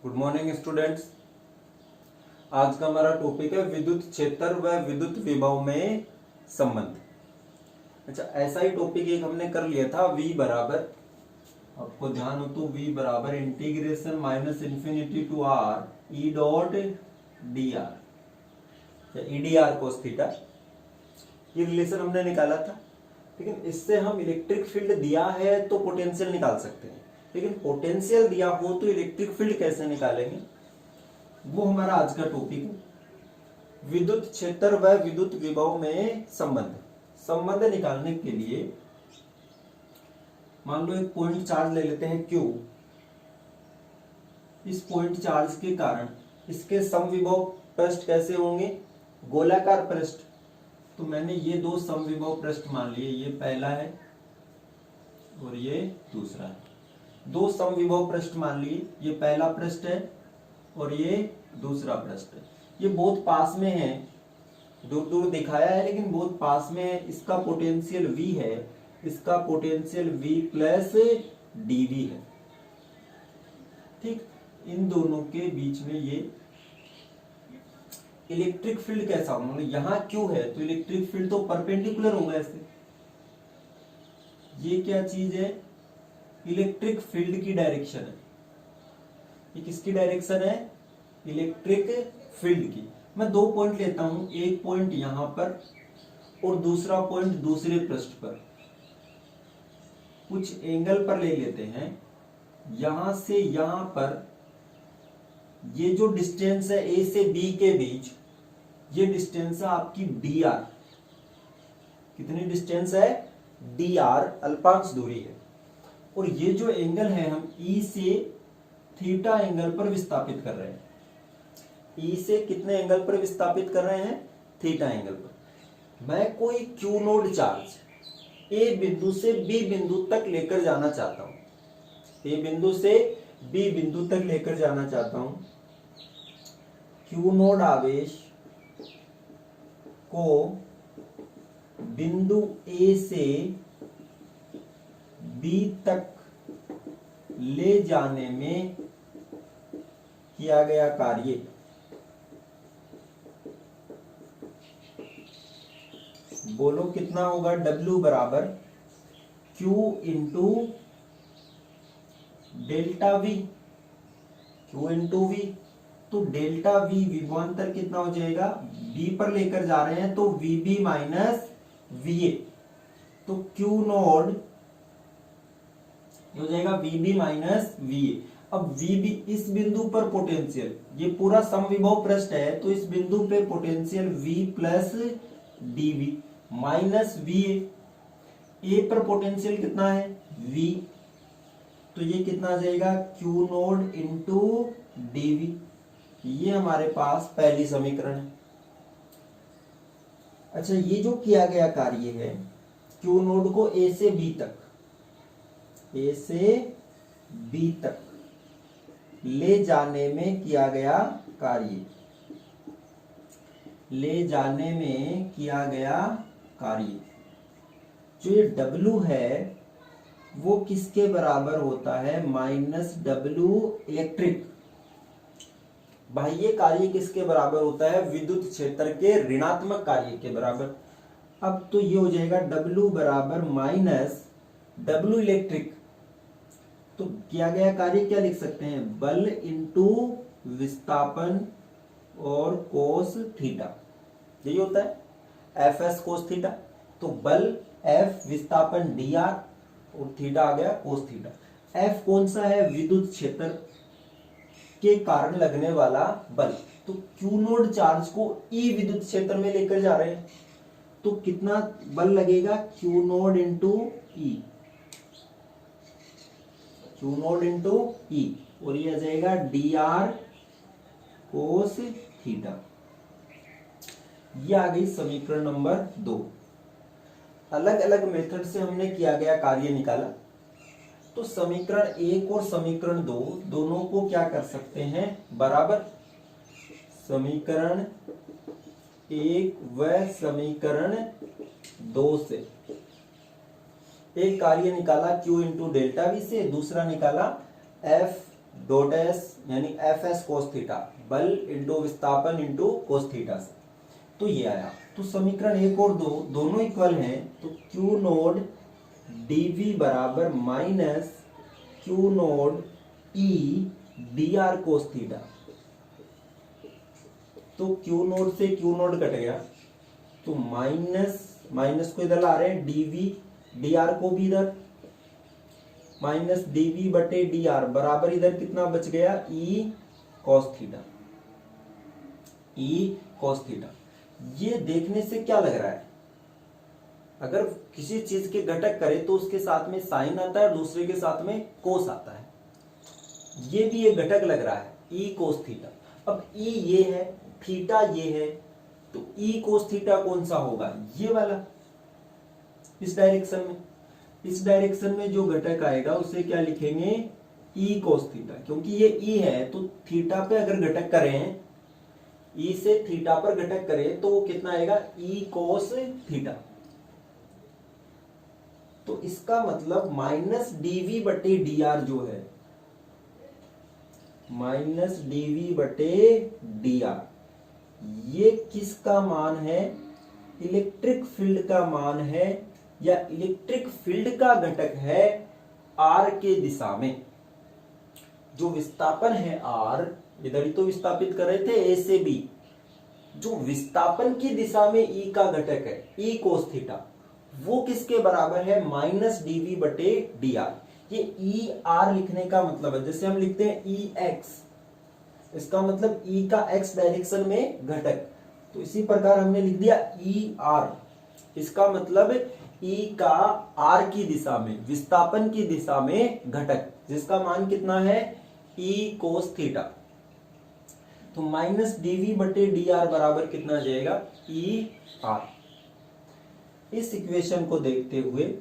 Good morning students. आज का हमारा टॉपिक है विद्युत क्षेत्र व विद्युत विभव में संबंध। अच्छा, ऐसा ही टॉपिक एक हमने कर लिया था। V बराबर, आपको ध्यान हो तो V बराबर integration minus infinity to R E dot D R E D R cos theta, ये रिलेशन हमने निकाला था। लेकिन इससे हम इलेक्ट्रिक फील्ड दिया है तो पोटेंशियल निकाल सकते हैं, लेकिन पोटेंशियल दिया हो तो इलेक्ट्रिक फील्ड कैसे निकालेंगे, वो हमारा आज का टॉपिक है। विद्युत क्षेत्र व विद्युत विभव में संबंध निकालने के लिए मान लो एक पॉइंट चार्ज ले लेते हैं Q। इस पॉइंट चार्ज के कारण इसके समविभव पृष्ठ कैसे होंगे, गोलाकार पृष्ठ। तो मैंने ये दो समविभव पृष्ठ मान लिए, ये पहला है और ये दूसरा है। दो समविभव पृष्ठ मान लिए, ये पहला पृष्ठ है और ये दूसरा पृष्ठ है। ये बहुत पास में है, दूर दूर दिखाया है लेकिन बहुत पास में है। इसका पोटेंशियल V है, इसका पोटेंशियल V प्लस dV है। ठीक, इन दोनों के बीच में ये इलेक्ट्रिक फील्ड कैसा होगा, मतलब यहाँ Q है तो इलेक्ट्रिक फील्ड तो परपेंडिकुलर होगा ऐसे। ये क्या चीज है, इलेक्ट्रिक फील्ड की डायरेक्शन है। ये किसकी डायरेक्शन है, इलेक्ट्रिक फील्ड की। मैं दो पॉइंट लेता हूं, एक पॉइंट यहां पर और दूसरा पॉइंट दूसरे पृष्ठ पर। कुछ एंगल पर ले लेते हैं, यहां से यहां पर ये जो डिस्टेंस है A से B के बीच, ये डिस्टेंस है आपकी dr। कितनी डिस्टेंस है, dr, अल्पांश दूरी है। और ये जो एंगल है हम E से थीटा एंगल पर विस्थापित कर रहे हैं। E से कितने एंगल पर विस्थापित कर रहे हैं, थीटा एंगल पर। मैं कोई Q नोड चार्ज A बिंदु से B बिंदु तक लेकर जाना चाहता हूं, A बिंदु से B बिंदु तक लेकर जाना चाहता हूं। Q नोड आवेश को बिंदु A से B तक ले जाने में किया गया कार्य बोलो कितना होगा, W बराबर Q into delta V, Q into V। तो डेल्टा V विभवांतर कितना हो जाएगा, B पर लेकर जा रहे हैं तो VB माइनस VA। तो Q नोड हो जाएगा VB माइनस VA। अब VB इस बिंदु पर पोटेंशियल, ये पूरा समविभव पृष्ठ है तो इस बिंदु पे potential V plus dV minus VA। A पर पोटेंशियल कितना है, V, तो ये कितना आ जाएगा, Q नोड इंटू dV। ये हमारे पास पहली समीकरण है। अच्छा, ये जो किया गया कार्य है Q नोड को A से B तक, A से B तक ले जाने में किया गया कार्य, ले जाने में किया गया कार्य। जो ये W है वो किसके बराबर होता है, माइनस W इलेक्ट्रिक। बाह्य कार्य किसके बराबर होता है, विद्युत क्षेत्र के ऋणात्मक कार्य के बराबर। अब तो ये हो जाएगा W बराबर माइनस W इलेक्ट्रिक। तो किया गया कार्य क्या लिख सकते हैं, बल इंटू विस्थापन और कोस थीटा, यही होता है Fs कोस थीटा। तो बल F, विस्थापन dr और थीटा आ गया कोस थीटा। F कौन सा है, विद्युत क्षेत्र के कारण लगने वाला बल। तो Q नोड चार्ज को E विद्युत क्षेत्र में लेकर जा रहे हैं तो कितना बल लगेगा, Q node into E, Q node into E, और ये आ जाएगा dr कोस थीटा। ये आ गई समीकरण नंबर 2। अलग अलग मेथड से हमने किया गया कार्य निकाला। तो समीकरण 1 और समीकरण 2 दोनों को क्या कर सकते हैं, बराबर। समीकरण 1 व समीकरण 2 से एक कार्य निकाला Q इंटू डेल्टा V से, दूसरा निकाला F डॉट एस यानी एफ एस कोस थीटा, बल इंटू विस्थापन इंटू कोस थीटा से। तो ये आया। तो समीकरण 1 और 2 दोनों इक्वल हैं, तो क्यू नोड डीवी बराबर माइनस क्यू नोड ई डी आर कोस थीटा। तो क्यू नोड से क्यू नोड कट गया, तो माइनस माइनस को इधर ला रहे हैं, डीवी डी आर को भी इधर, माइनस डीवी बटे डी आर बराबर इधर कितना बच गया, E cos theta, E cos theta. ये देखने से क्या लग रहा है, अगर किसी चीज के घटक करे तो उसके साथ में साइन आता है, दूसरे के साथ में कोस आता है। ये भी एक घटक लग रहा है, ई कोस थीटा। अब ई ये है, थीटा ये है, तो ई कोस थीटा कौन सा होगा, ये वाला, इस डायरेक्शन में। इस डायरेक्शन में जो घटक आएगा उसे क्या लिखेंगे, ई कोस थीटा, क्योंकि ये ई है तो थीटा पे अगर घटक करें, ई से थीटा पर घटक करें तो वो कितना आएगा, ई कोस थीटा। तो इसका मतलब माइनस डीवी बटे डी आर जो है, माइनस डीवी बटे डी आर, ये किसका मान है, इलेक्ट्रिक फील्ड का मान है, या इलेक्ट्रिक फील्ड का घटक है आर के दिशा में। जो विस्थापन है आर, इधर ही तो विस्थापित कर रहे थे ए से बी, जो विस्थापन की दिशा में ई का घटक है, ई कोस थीटा, वो किसके बराबर है, माइनस डीवी बटे डी आर। ये ई आर लिखने का मतलब है, जैसे हम लिखते हैं ई एक्स, इसका मतलब ई का एक्स डायरेक्शन में घटक, तो इसी प्रकार हमने लिख दिया ई आर, इसका मतलब ई का आर की दिशा में, विस्थापन की दिशा में घटक, जिसका मान कितना है, ई कोस थीटा। तो माइनस डीवी बटे डी आर बराबर कितना जाएगा, ई आर। इस इक्वेशन को देखते हुए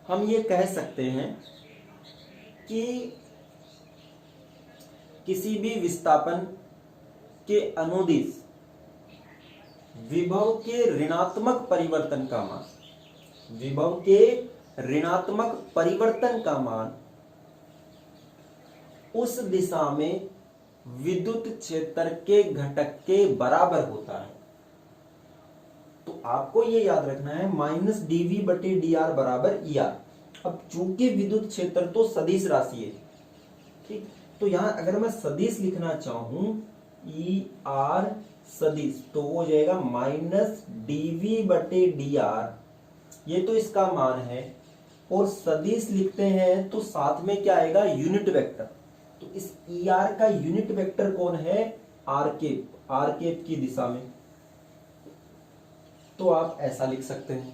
हम ये कह सकते हैं कि किसी भी विस्थापन के अनुदिश विभव के ऋणात्मक परिवर्तन का मान, विभव के ऋणात्मक परिवर्तन का मान उस दिशा में विद्युत क्षेत्र के घटक के बराबर होता है। तो आपको ये याद रखना है, माइनस डीवी बटे डी आर बराबर ई आर। अब चूंकि विद्युत क्षेत्र तो सदिश राशि है, ठीक, तो यहां अगर मैं सदिश लिखना चाहूं, ई आर सदिश, तो वो हो जाएगा माइनस डीवी बटे डी आर, ये तो इसका मान है। और सदिश लिखते हैं तो साथ में क्या आएगा, यूनिट वेक्टर। तो इस ई आर का यूनिट वेक्टर कौन है, आर केप, आर केप की दिशा में। तो आप ऐसा लिख सकते हैं,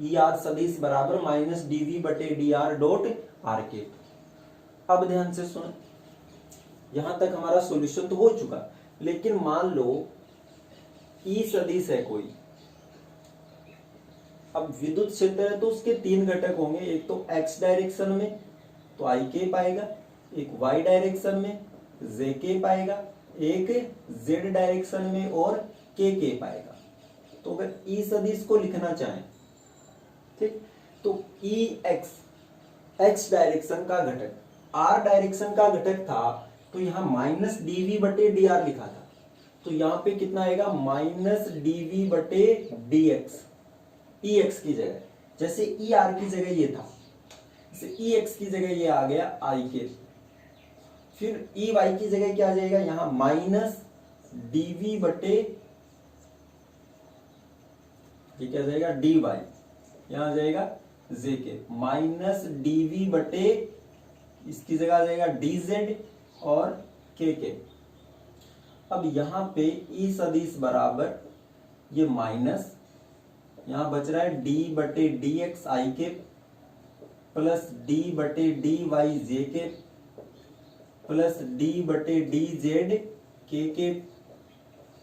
ई आर सदिश बराबर माइनस डीवी बटे D R dot R cap. अब ध्यान से सुन, यहां तक हमारा सॉल्यूशन तो हो चुका, लेकिन मान लो ई सदिश है कोई, अब विद्युत क्षेत्र है तो उसके तीन घटक होंगे, एक तो एक्स डायरेक्शन में तो आई केप आएगा, एक वाई डायरेक्शन में जे केप आएगा, एक जेड डायरेक्शन में और के केप आएगा। तो अगर ई सदिश को लिखना चाहें, ठीक, तो ई एक्स, एक्स डायरेक्शन का घटक, आर डायरेक्शन का घटक था, तो यहां माइनस डीवी बटे डी आर लिखा था, तो यहां पे कितना आएगा, माइनस डीवी बटे डी एक्स, ई एक्स की जगह, जैसे ई आर की जगह ये था, जैसे ई एक्स की जगह ये आ गया आई के, फिर ई वाई की जगह क्या आ जाएगा, यहां माइनस डीवी बटे, ये क्या जाएगा, डी वाई, यहां आ जाएगा जे के, माइनस डीवी बटे, इसकी जगह आ जाएगा डी जेड और के। अब यहां पे ई सदिश बराबर ये माइनस, यहां बच रहा है डी बटे डी एक्स आई के प्लस डी बटे डी वाई जे के प्लस डी बटे डी जेड के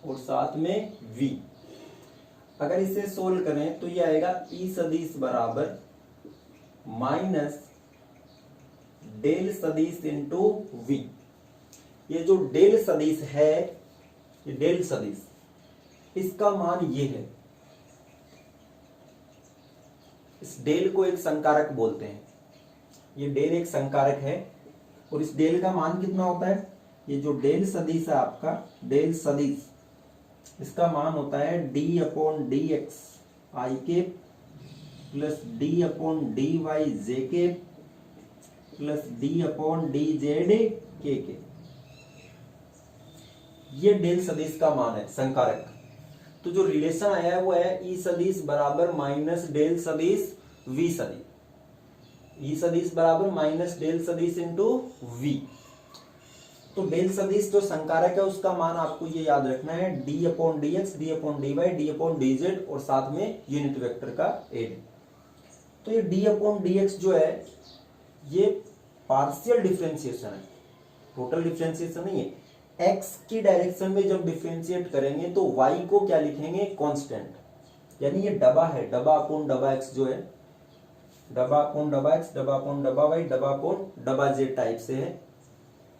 और साथ में v। अगर इसे सोल्व करें तो ये आएगा ई सदिश बराबर माइनस डेल सदिश इंटू v। ये जो डेल सदिश है, ये डेल सदिश, इसका मान ये है, इस डेल को एक संकारक बोलते हैं, ये डेल एक संकारक है, और इस डेल का मान कितना होता है, ये जो डेल सदिश है आपका, डेल सदिश, इसका मान होता है D upon D x i के plus d upon D y j के plus d upon D z k. ये डेल सदिश का मान है संकारक। तो जो रिलेशन आया है वो है ई सदिश बराबर माइनस डेल सदिश वी सदिश, ई सदिश बराबर माइनस डेल सदिश इंटू वी। तो डेल सदिश जो संकारक है उसका मान आपको ये याद रखना है D upon D X, D upon D Y, D upon D Z और साथ में यूनिट वेक्टर का एड। तो ये डी अपॉन डी एक्स जो है ये पार्शियल डिफरेंशिएशन है, टोटल डिफरेंशिएशन नहीं है। एक्स की डायरेक्शन में जब डिफरेंशिएट करेंगे तो वाई को क्या लिखेंगे, कांस्टेंट, यानी ये डबा है, डबा अपॉन डबा एक्स जो है, डबा अपॉन डबा एक्स, डबा अपॉन डबा वाई, डबा अपॉन डबा जेड टाइप से है।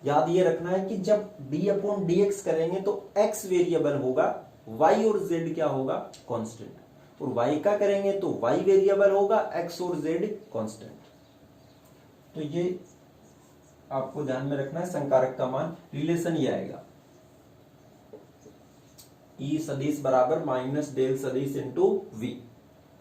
याद ये रखना है कि जब d अपॉन डी एक्स करेंगे तो x वेरिएबल होगा, y और z क्या होगा, कांस्टेंट, और y का करेंगे तो y वेरिएबल होगा, x और z कांस्टेंट। तो ये आपको ध्यान में रखना है, संकारक का मान रिलेशन ये आएगा ई सदिश बराबर माइनस डेल सदिश इंटू वी,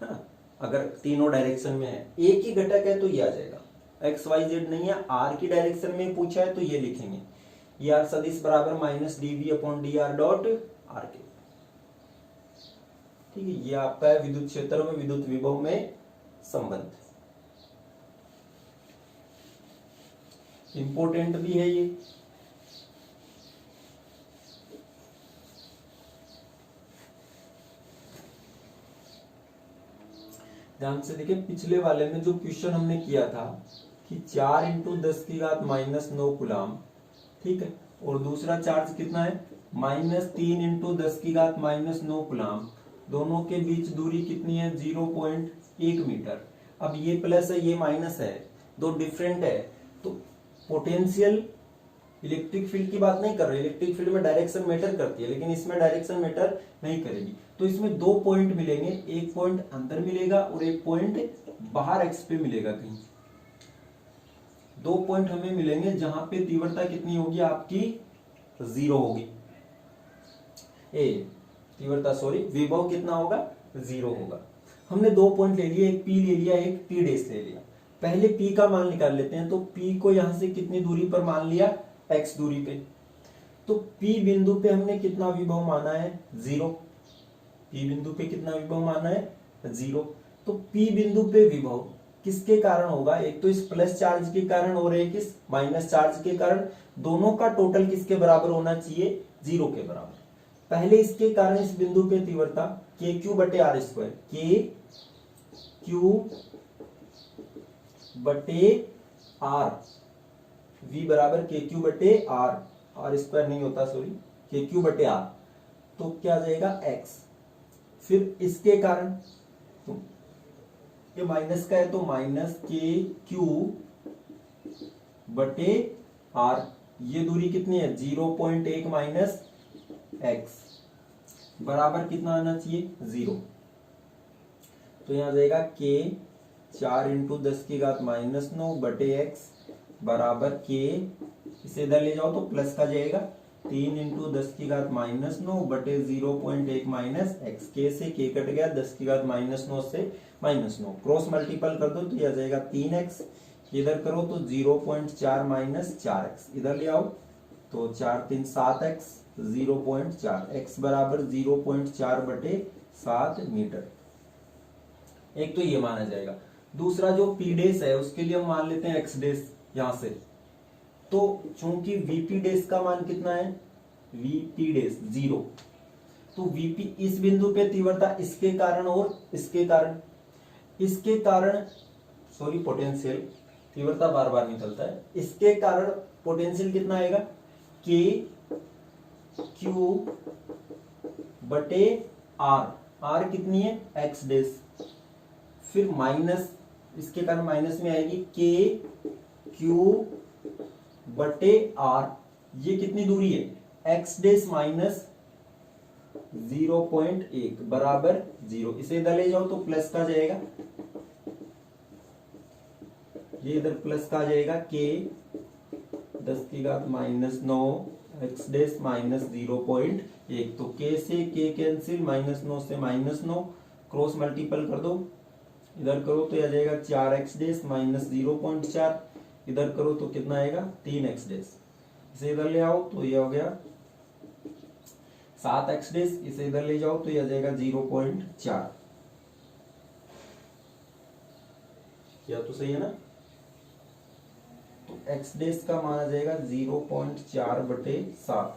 है ना। अगर तीनों डायरेक्शन में है, एक ही घटक है तो ये आ जाएगा, एक्स वाई जेड नहीं है, आर की डायरेक्शन में पूछा है तो ये लिखेंगे ये आर सदिश बराबर minus D V upon D R dot R के। ठीक है, ये आपका है विद्युत क्षेत्र में विद्युत विभव में संबंध, इंपोर्टेंट भी है ये। ध्यान से देखिए, पिछले वाले में जो क्वेश्चन हमने किया था कि 4 इंटू 10 की घात माइनस 9 कूलम, ठीक है, और दूसरा चार्ज कितना है -3 इंटू 10 की घात माइनस 9 कूलम, दोनों के बीच दूरी कितनी है 0.1 मीटर। अब ये प्लस है ये माइनस है, दो डिफरेंट है, तो पोटेंशियल इलेक्ट्रिक फील्ड की बात नहीं कर रहे, इलेक्ट्रिक फील्ड में डायरेक्शन मैटर करती है, लेकिन इसमें डायरेक्शन मैटर नहीं करेगी। तो इसमें दो पॉइंट मिलेंगे, एक पॉइंट अंदर मिलेगा और एक पॉइंट बाहर एक्स पे मिलेगा कहीं। दो पॉइंट हमें मिलेंगे जहां पे तीव्रता कितनी होगी आपकी 0 होगी, तीव्रता सॉरी विभव कितना होगा 0 होगा। हमने दो पॉइंट ले लिए, एक पी ले लिया, एक पी डैश ले लिया। पहले पी का मान निकाल लेते हैं। तो पी को यहां से कितनी दूरी पर मान लिया, एक्स दूरी पे। तो पी बिंदु पे हमने कितना विभव माना है 0, पी बिंदु पे कितना विभव माना है 0। तो पी बिंदु पे विभव किसके कारण होगा, एक तो इस प्लस चार्ज के कारण और एक इस माइनस चार्ज के कारण, दोनों का टोटल किसके बराबर होना चाहिए 0 के बराबर। पहले इसके कारण इस बिंदु पे तीव्रता के क्यू बटे आर स्क्वायर, के क्यू बटे आर, वी बराबर के क्यू बटे आर, आर स्क्वायर नहीं होता सॉरी, के क्यू बटे आर, तो क्या आ जाएगा एक्स। फिर इसके कारण तो ये माइनस का है तो माइनस के क्यू बटे आर, ये दूरी कितनी है 0.1 माइनस एक्स बराबर कितना आना चाहिए 0। तो यहां जाएगा के 4 इंटू 10 की घात माइनस 9 बटे एक्स बराबर के, इसे इधर ले जाओ तो प्लस का जाएगा 3 इंटू 10 की घात माइनस 9 बटे 0.1 माइनस एक्स, के से के कट गया, 10 की घात माइनस 9 से माइनस 9, क्रॉस मल्टीपल कर दो तो यह जाएगा 3x, इधर करो तो 0.4 माइनस 4x, इधर ले आओ तो 4 3 7x, 0.4, x बराबर 0.4 बटे 7 मीटर। एक तो ये माना जाएगा। दूसरा जो पी डेश है उसके लिए हम मान लेते हैं एक्स डेश यहां से। तो चूंकि वीपी डेश का मान कितना है, वीपी डेश 0, तो वीपी इस बिंदु पे तीव्रता इसके कारण और इसके कारण, इसके कारण सॉरी पोटेंशियल, तीव्रता बार बार निकलता है, इसके कारण पोटेंशियल कितना आएगा के क्यू बटे आर, आर कितनी है एक्स डेश, फिर माइनस, इसके कारण माइनस में आएगी के क्यू बटे आर, ये कितनी दूरी है एक्स डेश माइनस 0.1 बराबर 0, इसे इधर ले जाओ तो प्लस का जाएगा, ये इधर प्लस का जाएगा के 10⁻⁹ एक्स डेस माइनस 0.1। तो k से k कैंसिल, -9 से -9 क्रॉस मल्टीपल कर दो, इधर करो तो आ जाएगा 4x डेस माइनस 0.4, इधर करो तो कितना आएगा 3x डेस। इसे इधर ले आओ तो ये हो गया 7x डेस, इसे इधर ले जाओ तो ये आ जाएगा 0.4। क्या तो सही है ना? तो x डेस का मान आ जाएगा 0.4/7।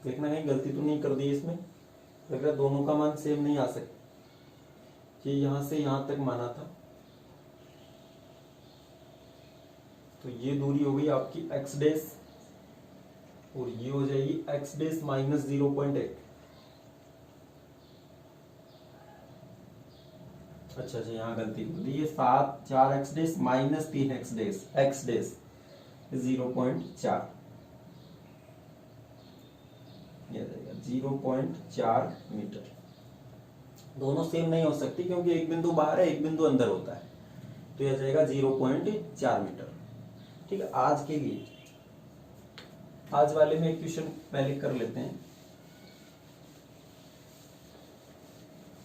देखना कहीं गलती तो नहीं कर दी इसमें, लग रहा है दोनों का मान सेम नहीं आ सकता। ये यहां से यहां तक माना था, तो ये दूरी हो गई आपकी x डेस और ये हो जाएगी x डेस माइनस 0.1। अच्छा, यहाँ गलती कर दी, ये 4x डेस माइनस 3x डेस, x डेस 0.4, ये जाएगा 0.4 मीटर। दोनों सेम नहीं हो सकती क्योंकि एक बिंदु बाहर है, एक बिंदु अंदर होता है, तो यह जाएगा 0.4 मीटर। ठीक है, आज के लिए आज वाले में एक क्वेश्चन पहले कर लेते हैं।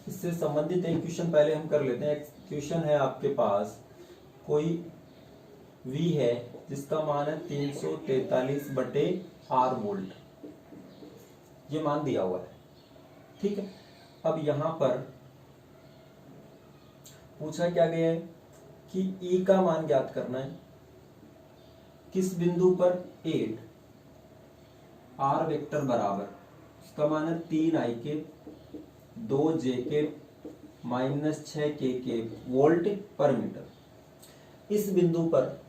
इससे संबंधित एक क्वेश्चन पहले हम कर लेते हैं। एक क्वेश्चन है आपके पास, कोई V है जिसका मान है 343/R वोल्ट, ये मान दिया हुआ है। ठीक है, अब यहां पर पूछा क्या गया है कि E का मान ज्ञात करना है, किस बिंदु पर 8 R वेक्टर बराबर, उसका मान है 3i के 2j के -6k के वोल्ट पर मीटर। इस बिंदु पर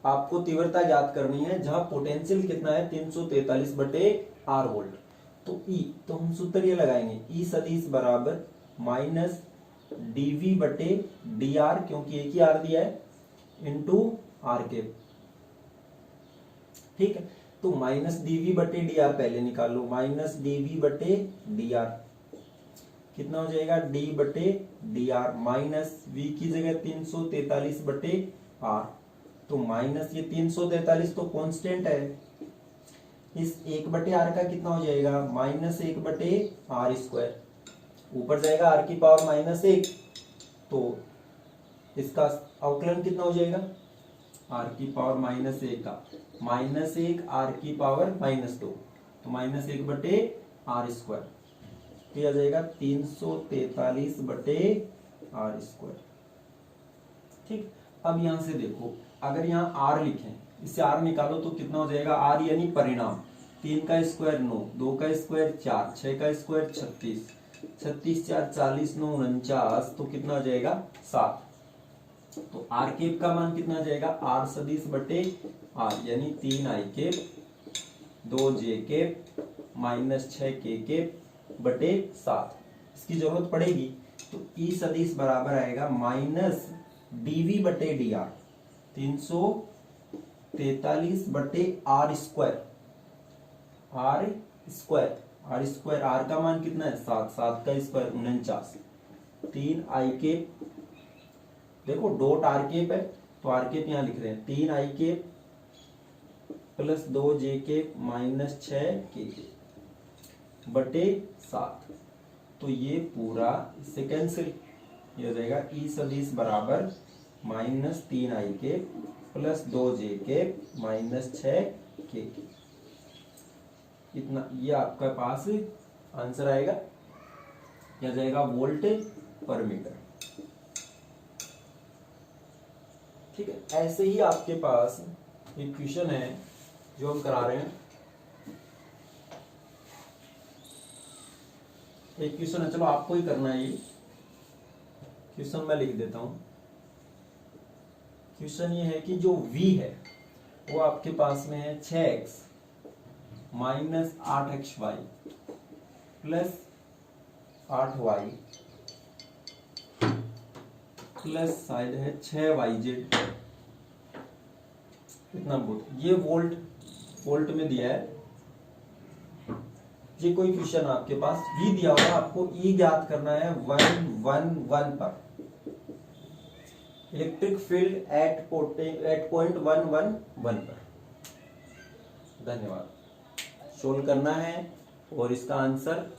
आपको तीव्रता ज्ञात करनी है जहां पोटेंशियल कितना है 343/R वोल्ट। तो E, तो हम सूत्र ये लगाएंगे, E सदिश बराबर -dV/dr, क्योंकि एक ही R दिया है, इंटू R के। ठीक है, तो -dV/dr पहले निकाल लो, -dV/dr कितना हो जाएगा d/dr, माइनस v की जगह 343/r, तो माइनस ये 343 तो कांस्टेंट है, इस 1/r का कितना हो जाएगा -1/r², ऊपर जाएगा r की पावर -1, तो इसका अवकलन कितना हो जाएगा r की पावर -1 का -1 r की पावर -2, तो -1/r², तो यह आ जाएगा 343/r²। ठीक, अब यहां से देखो, अगर यहाँ r लिखें, इससे r निकालो तो कितना हो जाएगा, r यानी परिणाम, 3 का स्क्वायर 9, 2 का स्क्वायर 4, 6 का स्क्वायर 36, 36 4 40, 9 49, तो कितना हो जाएगा 7। तो r केप का मान कितना आ जाएगा, r सदिश बटे r यानी 3i cap 2j cap -6k cap बटे 7। इसकी जरूरत पड़ेगी तो E सदिश बराबर आएगा -dV/dr, 343/r², r का मान कितना है 7, 7 का स्क्वायर 49, 3i केप, देखो डॉट r केप है तो r केप यहाँ लिख रहे हैं, 3i cap plus 2j cap -6k बटे 7, तो ये पूरा इससे कैंसिल, ये हो जाएगा E सदिश बराबर -3i cap plus 2j cap -6k, इतना ये आपका पास आंसर आएगा, यह जाएगा वोल्ट पर मीटर। ठीक है, ऐसे ही आपके पास एक क्वेश्चन है जो हम करा रहे हैं, एक क्वेश्चन है, चलो आपको ही करना है, ये क्वेश्चन मैं लिख देता हूं। क्वेश्चन ये है कि जो V है वो आपके पास में है 6x minus 8xy plus 8y plus शायद है 6yz, इतना वोल्ट, ये वोल्ट में दिया है, ये कोई क्वेश्चन आपके पास V दिया होगा, आपको E ज्ञात करना है 111 पर, इलेक्ट्रिक फील्ड एट पॉइंट 111 पर। धन्यवाद। सोल्व करना है और इसका आंसर